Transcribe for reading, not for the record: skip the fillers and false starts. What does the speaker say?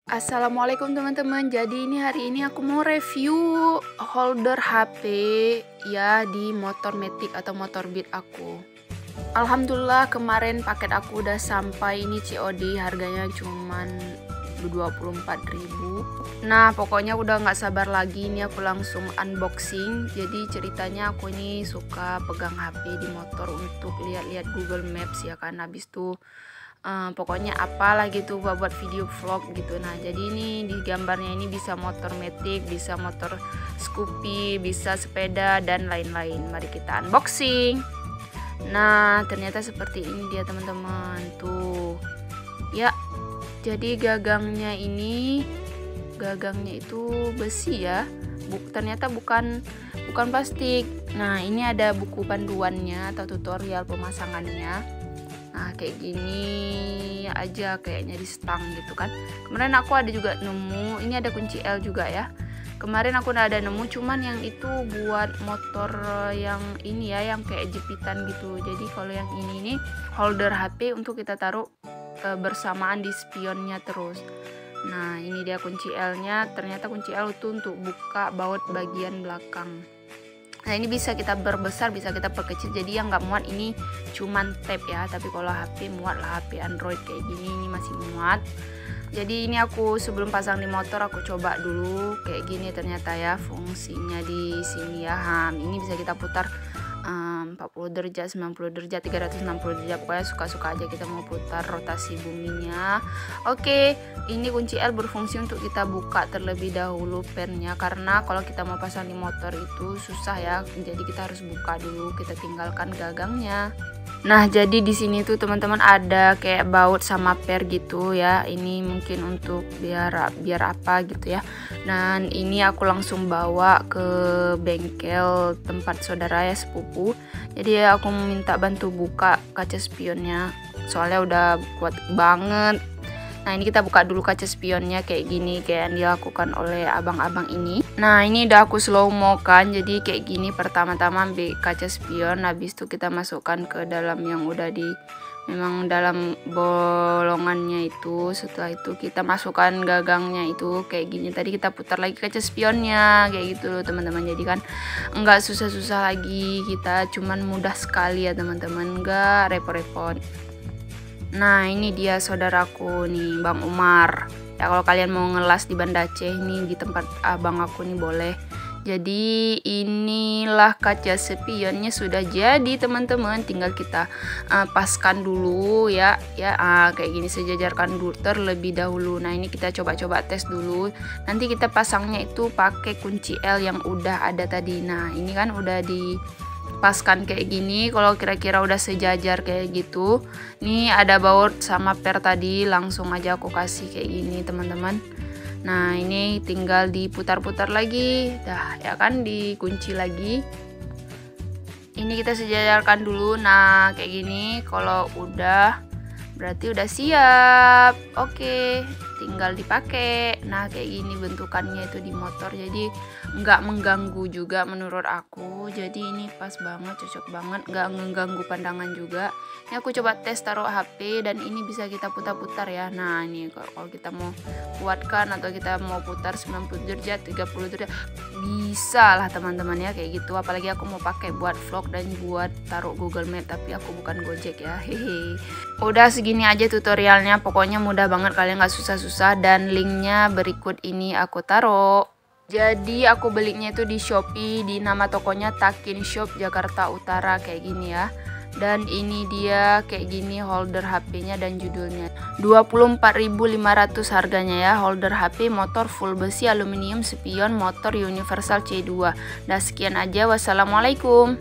Assalamualaikum teman-teman. Jadi hari ini aku mau review holder HP ya di motor Matic atau motor Beat aku. Alhamdulillah kemarin paket aku udah sampai, ini COD, harganya cuman 24.000. Nah pokoknya udah nggak sabar lagi, ini aku langsung unboxing. Jadi ceritanya aku ini suka pegang HP di motor untuk lihat-lihat Google Maps ya kan, habis tuh pokoknya apalah gitu buat video vlog gitu. Nah jadi ini di gambarnya ini bisa motor Matic, bisa motor Scoopy, bisa sepeda dan lain-lain. Mari kita unboxing. Nah ternyata seperti ini dia teman-teman tuh ya. Jadi gagangnya itu besi ya, ternyata bukan plastik. Nah ini ada buku panduannya atau tutorial pemasangannya. Nah kayak gini aja kayaknya di stang gitu kan. Kemarin aku ada juga nemu, ini ada kunci L juga ya. Kemarin aku udah ada nemu, cuman yang itu buat motor yang ini ya, yang kayak jepitan gitu. Jadi kalau yang ini holder HP untuk kita taruh bersamaan di spionnya terus. Nah ini dia kunci L nya, ternyata kunci L itu untuk buka baut bagian belakang. Nah ini bisa kita perbesar, bisa kita perkecil. Jadi yang nggak muat ini cuman tab ya, tapi kalau HP muat lah, HP Android kayak gini ini masih muat. Jadi ini aku sebelum pasang di motor aku coba dulu kayak gini, ternyata ya fungsinya di sini ya. Ini bisa kita putar 40 derajat, 90 derajat, 360 derajat, pokoknya suka-suka aja kita mau putar rotasi buminya. Oke, ini kunci L berfungsi untuk kita buka terlebih dahulu pennya, karena kalau kita mau pasang di motor itu susah ya, jadi kita harus buka dulu, kita tinggalkan gagangnya. Nah jadi di sini tuh teman-teman ada kayak baut sama per gitu ya, ini mungkin untuk biar apa gitu ya. Dan ini aku langsung bawa ke bengkel tempat saudara ya, sepupu. Jadi ya aku minta bantu buka kaca spionnya, soalnya udah kuat banget. Nah ini kita buka dulu kaca spionnya kayak gini, kayak yang dilakukan oleh abang-abang ini. Nah ini udah aku slow mo kan, jadi kayak gini. Pertama-tama ambil kaca spion, habis itu kita masukkan ke dalam yang udah memang dalam bolongannya itu. Setelah itu kita masukkan gagangnya itu kayak gini. Tadi kita putar lagi kaca spionnya kayak gitu loh teman-teman. Jadi kan nggak susah-susah lagi, kita cuman mudah sekali ya teman-teman, nggak repot-repot. Nah ini dia saudaraku nih, Bang Umar ya. Kalau kalian mau ngelas di Banda Aceh nih, di tempat abang aku nih boleh. Jadi inilah kaca spionnya sudah jadi teman-teman, tinggal kita paskan dulu ya kayak gini, sejajarkan dulu terlebih dahulu. Nah ini kita coba-coba tes dulu, nanti kita pasangnya itu pakai kunci L yang udah ada tadi. Nah ini kan udah dipaskan kayak gini. Kalau kira-kira udah sejajar kayak gitu, nih ada baut sama per tadi, langsung aja aku kasih kayak gini teman-teman. Nah ini tinggal diputar-putar lagi dah ya kan, dikunci lagi. Ini kita sejajarkan dulu. Nah kayak gini, kalau udah berarti udah siap. Oke, tinggal dipakai. Nah kayak gini bentukannya itu di motor, jadi nggak mengganggu juga menurut aku. Jadi ini pas banget, cocok banget, nggak mengganggu pandangan juga. Ini aku coba tes taruh HP dan ini bisa kita putar-putar ya. Nah ini kalau kita mau kuatkan atau kita mau putar 90 derajat, 30 derajat, bisa lah teman-teman ya kayak gitu. Apalagi aku mau pakai buat vlog dan buat taruh Google Map, tapi aku bukan Gojek ya, hehe. Udah segini aja tutorialnya, pokoknya mudah banget, kalian nggak susah-susah. Dan linknya berikut ini aku taruh. Jadi aku belinya itu di Shopee, di nama tokonya Takin Shop Jakarta Utara kayak gini ya. Dan ini dia kayak gini holder HP-nya dan judulnya. 24.500 harganya ya, holder HP motor full besi aluminium spion motor universal C2. Nah sekian aja, wassalamualaikum.